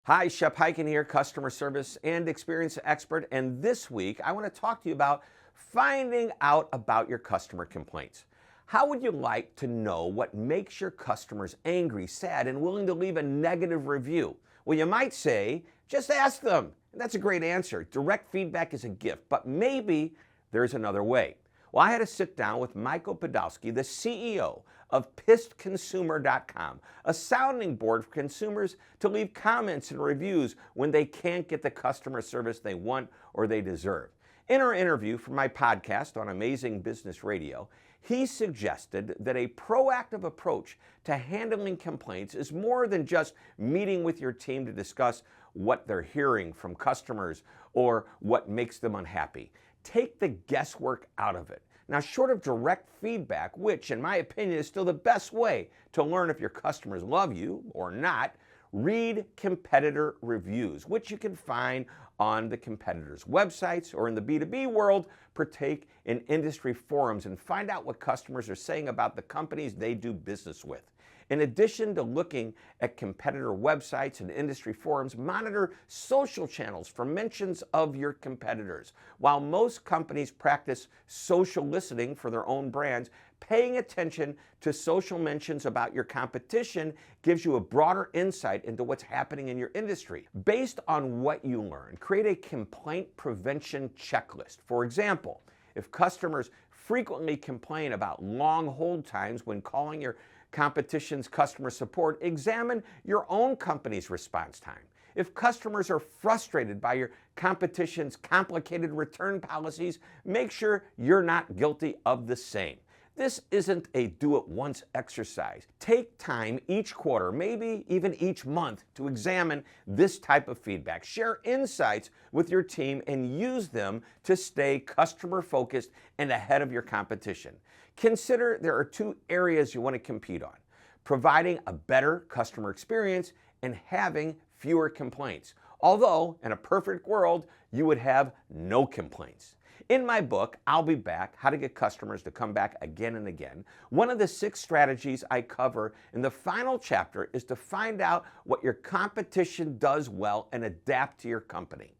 Hi, Shep Hyken here, customer service and experience expert. And this week, I want to talk to you about finding out about your customer complaints. How would you like to know what makes your customers angry, sad, and willing to leave a negative review? Well, you might say, just ask them. And that's a great answer. Direct feedback is a gift, but maybe there's another way. Well, I had to sit down with Michael Podolsky, the CEO of PissedConsumer.com, a sounding board for consumers to leave comments and reviews when they can't get the customer service they want or they deserve. In our interview for my podcast on Amazing Business Radio, he suggested that a proactive approach to handling complaints is more than just meeting with your team to discuss what they're hearing from customers or what makes them unhappy. Take the guesswork out of it. Now, short of direct feedback, which in my opinion is still the best way to learn if your customers love you or not, read competitor reviews, which you can find on the competitors' websites, or in the B2B world, partake in industry forums and find out what customers are saying about the companies they do business with. In addition to looking at competitor websites and industry forums, monitor social channels for mentions of your competitors. While most companies practice social listening for their own brands, paying attention to social mentions about your competition gives you a broader insight into what's happening in your industry. Based on what you learn, create a complaint prevention checklist. For example, if customers frequently complain about long hold times when calling your competition's customer support, examine your own company's response time. If customers are frustrated by your competition's complicated return policies, make sure you're not guilty of the same. This isn't a do-it-once exercise. Take time each quarter, maybe even each month, to examine this type of feedback. Share insights with your team and use them to stay customer-focused and ahead of your competition. Consider there are two areas you want to compete on: providing a better customer experience and having fewer complaints. Although, in a perfect world, you would have no complaints. In my book, I'll Be Back, How to Get Customers to Come Back Again and Again, one of the 6 strategies I cover in the final chapter is to find out what your competition does well and adapt to your company.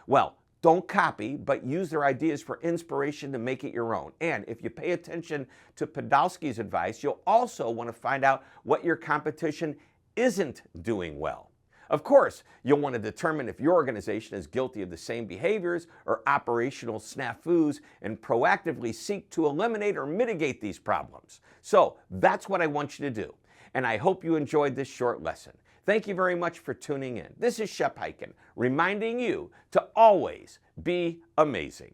Well, don't copy, but use their ideas for inspiration to make it your own. And if you pay attention to Podolsky's advice, you'll also want to find out what your competition isn't doing well. Of course, you'll want to determine if your organization is guilty of the same behaviors or operational snafus and proactively seek to eliminate or mitigate these problems. So that's what I want you to do. And I hope you enjoyed this short lesson. Thank you very much for tuning in. This is Shep Hyken, reminding you to always be amazing.